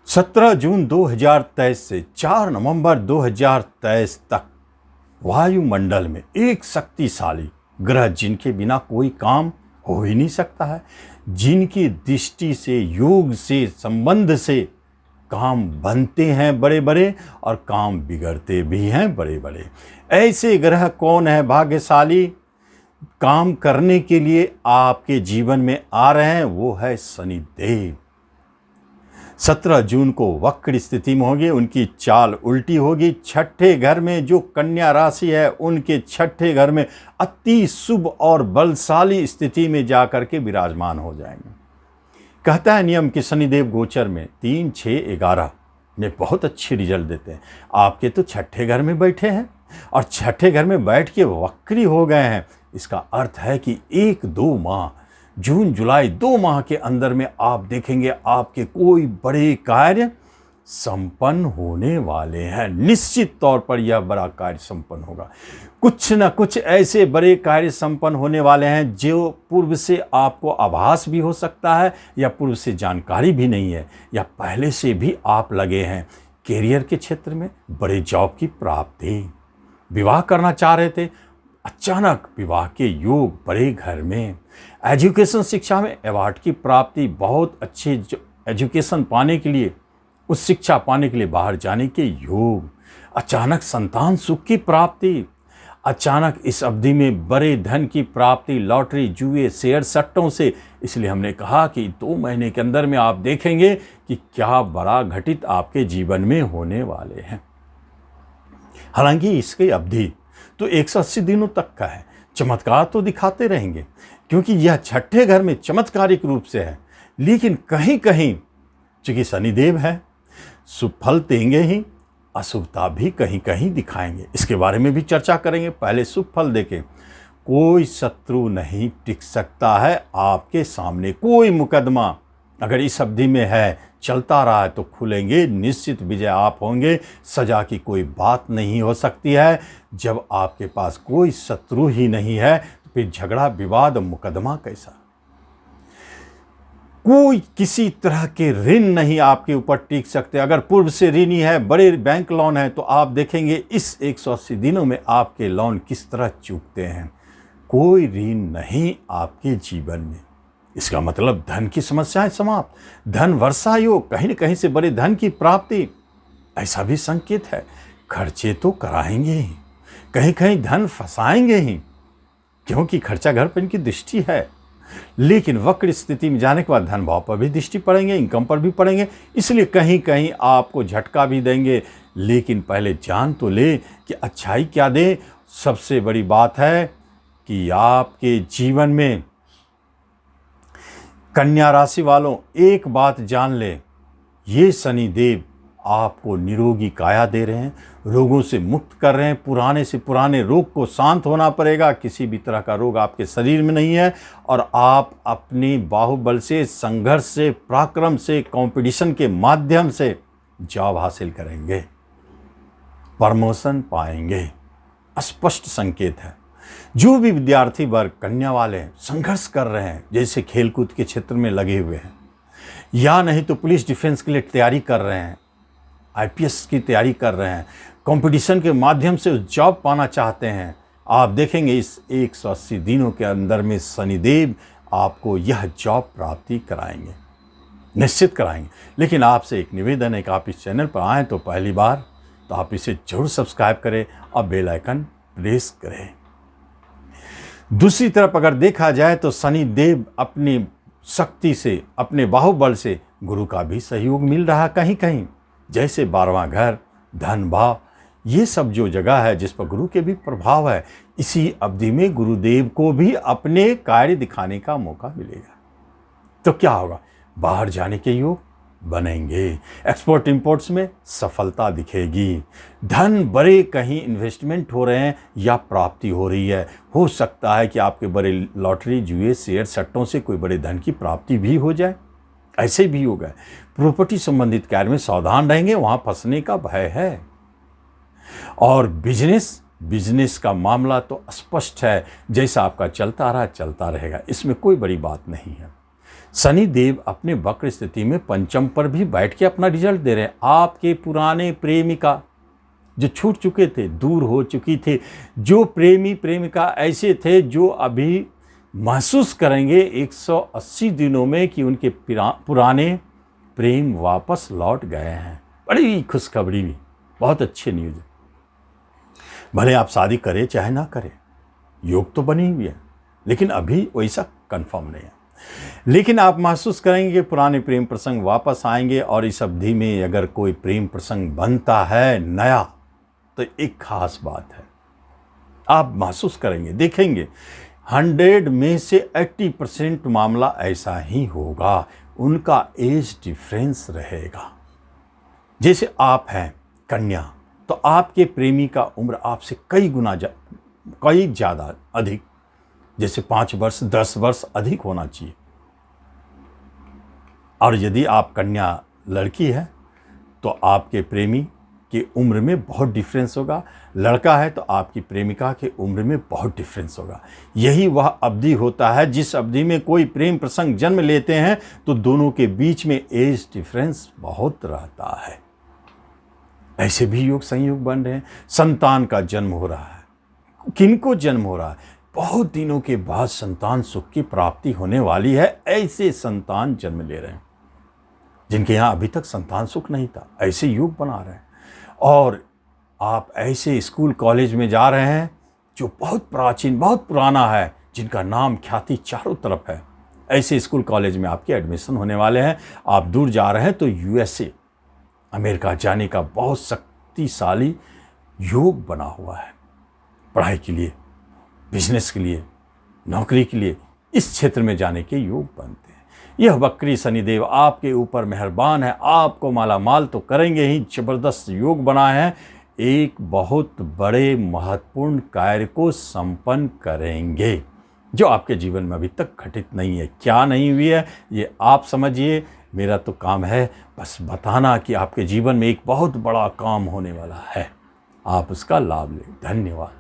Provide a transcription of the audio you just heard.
17 जून 2023 से 4 नवंबर 2023 तक वायुमंडल में एक शक्तिशाली ग्रह जिनके बिना कोई काम हो ही नहीं सकता है, जिनकी दृष्टि से, योग से, संबंध से काम बनते हैं बड़े बड़े और काम बिगड़ते भी हैं बड़े बड़े। ऐसे ग्रह कौन है भाग्यशाली काम करने के लिए आपके जीवन में आ रहे हैं? वो है शनिदेव। 17 जून को वक्र स्थिति में होंगे, उनकी चाल उल्टी होगी। छठे घर में जो कन्या राशि है उनके छठे घर में अति शुभ और बलशाली स्थिति में जाकर के विराजमान हो जाएंगे। कहता है नियम कि शनिदेव गोचर में 3, 6, 11 में बहुत अच्छे रिजल्ट देते हैं। आपके तो छठे घर में बैठे हैं और छठे घर में बैठ के वक्री हो गए हैं। इसका अर्थ है कि 1-2 माह, जून जुलाई 2 माह के अंदर में आप देखेंगे आपके कोई बड़े कार्य संपन्न होने वाले हैं। निश्चित तौर पर यह बड़ा कार्य संपन्न होगा। कुछ न कुछ ऐसे बड़े कार्य संपन्न होने वाले हैं जो पूर्व से आपको आभास भी हो सकता है या पूर्व से जानकारी भी नहीं है, या पहले से भी आप लगे हैं। कैरियर के क्षेत्र में बड़े जॉब की प्राप्ति, विवाह करना चाह रहे थे, अचानक विवाह के योग बड़े घर में, एजुकेशन शिक्षा में अवार्ड की प्राप्ति, बहुत अच्छे एजुकेशन पाने के लिए, उस शिक्षा पाने के लिए बाहर जाने के योग, अचानक संतान सुख की प्राप्ति, अचानक इस अवधि में बड़े धन की प्राप्ति, लॉटरी, जुए, शेयर, सट्टों से। इसलिए हमने कहा कि 2 महीने के अंदर में आप देखेंगे कि क्या बड़ा घटित आपके जीवन में होने वाले हैं। हालांकि इसकी अवधि तो 180 दिनों तक का है। चमत्कार तो दिखाते रहेंगे क्योंकि यह छठे घर में चमत्कारिक रूप से है, लेकिन कहीं कहीं चूंकि शनिदेव है, शुभ फल देंगे ही, अशुभता भी कहीं कहीं दिखाएंगे। इसके बारे में भी चर्चा करेंगे। पहले शुभ फल देखें। कोई शत्रु नहीं टिक सकता है आपके सामने। कोई मुकदमा अगर इस अवधि में है, चलता रहा है, तो खुलेंगे, निश्चित विजय आप होंगे। सजा की कोई बात नहीं हो सकती है। जब आपके पास कोई शत्रु ही नहीं है तो फिर झगड़ा, विवाद, मुकदमा कैसा? कोई किसी तरह के ऋण नहीं आपके ऊपर टिक सकते। अगर पूर्व से ऋणी है, बड़े बैंक लोन है, तो आप देखेंगे इस 180 दिनों में आपके लोन किस तरह चूकते हैं। कोई ऋण नहीं आपके जीवन में। इसका मतलब धन की समस्याएं समाप्त, धन वर्षा योग, कहीं न कहीं से बड़े धन की प्राप्ति, ऐसा भी संकेत है। खर्चे तो कराएंगे ही, कहीं कहीं धन फंसाएंगे ही, क्योंकि खर्चा घर पर इनकी दृष्टि है। लेकिन वक्र स्थिति में जाने के बाद धन भाव पर भी दृष्टि पड़ेंगे, इनकम पर भी पड़ेंगे, इसलिए कहीं कहीं आपको झटका भी देंगे। लेकिन पहले जान तो ले कि अच्छाई क्या दे। सबसे बड़ी बात है कि आपके जीवन में कन्या राशि वालों एक बात जान ले, ये शनिदेव आपको निरोगी काया दे रहे हैं, रोगों से मुक्त कर रहे हैं। पुराने से पुराने रोग को शांत होना पड़ेगा। किसी भी तरह का रोग आपके शरीर में नहीं है और आप अपनी बाहुबल से, संघर्ष से, पराक्रम से, कंपटीशन के माध्यम से जॉब हासिल करेंगे, प्रमोशन पाएंगे। स्पष्ट संकेत है। जो भी विद्यार्थी वर्ग, कन्या वाले हैं, संघर्ष कर रहे हैं, जैसे खेलकूद के क्षेत्र में लगे हुए हैं, या नहीं तो पुलिस डिफेंस के लिए तैयारी कर रहे हैं, आईपीएस की तैयारी कर रहे हैं, कंपटीशन के माध्यम से जॉब पाना चाहते हैं, आप देखेंगे इस 180 दिनों के अंदर में शनिदेव आपको यह जॉब प्राप्ति कराएंगे, निश्चित कराएंगे। लेकिन आपसे एक निवेदन है कि आप इस चैनल पर आएँ तो पहली बार, तो आप इसे जरूर सब्सक्राइब करें और बेल आइकन प्रेस करें। दूसरी तरफ अगर देखा जाए तो शनिदेव अपनी शक्ति से, अपने बाहुबल से गुरु का भी सहयोग मिल रहा है कहीं कहीं, जैसे 12वां घर, धन भाव, ये सब जो जगह है जिस पर गुरु के भी प्रभाव है, इसी अवधि में गुरुदेव को भी अपने कार्य दिखाने का मौका मिलेगा। तो क्या होगा? बाहर जाने के योग बनेंगे, एक्सपोर्ट इंपोर्ट्स में सफलता दिखेगी, धन बड़े कहीं इन्वेस्टमेंट हो रहे हैं या प्राप्ति हो रही है। हो सकता है कि आपके बड़े लॉटरी, जुए, शेयर, सट्टों से कोई बड़े धन की प्राप्ति भी हो जाए, ऐसे भी होगा। प्रॉपर्टी संबंधित कार्य में सावधान रहेंगे, वहां फंसने का भय है। और बिजनेस का मामला तो स्पष्ट है, जैसा आपका चलता रहा चलता रहेगा, इसमें कोई बड़ी बात नहीं है। शनि देव अपने वक्र स्थिति में पंचम पर भी बैठ के अपना रिजल्ट दे रहे हैं। आपके पुराने प्रेमिका जो छूट चुके थे, दूर हो चुकी थे, जो प्रेमी प्रेमिका ऐसे थे जो अभी महसूस करेंगे 180 दिनों में कि उनके पुराने प्रेम वापस लौट गए हैं। बड़ी खुशखबरी भी, बहुत अच्छी न्यूज़ है। भले आप शादी करें चाहे ना करें, योग तो बनी हुई है, लेकिन अभी वैसा कंफर्म नहीं है। लेकिन आप महसूस करेंगे कि पुराने प्रेम प्रसंग वापस आएंगे, और इस अवधि में अगर कोई प्रेम प्रसंग बनता है नया, तो एक खास बात है, आप महसूस करेंगे, देखेंगे 100 में से 80% मामला ऐसा ही होगा। उनका एज डिफरेंस रहेगा। जैसे आप हैं कन्या, तो आपके प्रेमी का उम्र आपसे कई ज़्यादा अधिक, जैसे 5 वर्ष 10 वर्ष अधिक होना चाहिए। और यदि आप कन्या लड़की है तो आपके प्रेमी की उम्र में बहुत डिफरेंस होगा। लड़का है तो आपकी प्रेमिका के उम्र में बहुत डिफरेंस होगा। यही वह अवधि होता है जिस अवधि में कोई प्रेम प्रसंग जन्म लेते हैं तो दोनों के बीच में एज डिफरेंस बहुत रहता है। ऐसे भी योग संयोग बन रहे हैं। संतान का जन्म हो रहा है। किनको जन्म हो रहा है? बहुत दिनों के बाद संतान सुख की प्राप्ति होने वाली है। ऐसे संतान जन्म ले रहे हैं जिनके यहाँ अभी तक संतान सुख नहीं था, ऐसे योग बना रहे हैं। और आप ऐसे स्कूल कॉलेज में जा रहे हैं जो बहुत प्राचीन, बहुत पुराना है, जिनका नाम ख्याति चारों तरफ है। ऐसे स्कूल कॉलेज में आपके एडमिशन होने वाले हैं। आप दूर जा रहे हैं तो यूएसए, अमेरिका जाने का बहुत शक्तिशाली योग बना हुआ है। पढ़ाई के लिए, बिजनेस के लिए, नौकरी के लिए, इस क्षेत्र में जाने के योग बनते हैं। यह वक्री शनिदेव आपके ऊपर मेहरबान है, आपको मालामाल तो करेंगे ही, जबरदस्त योग बनाए हैं। एक बहुत बड़े महत्वपूर्ण कार्य को संपन्न करेंगे जो आपके जीवन में अभी तक घटित नहीं है। क्या नहीं हुई है ये आप समझिए, मेरा तो काम है बस बताना कि आपके जीवन में एक बहुत बड़ा काम होने वाला है। आप उसका लाभ लें। धन्यवाद।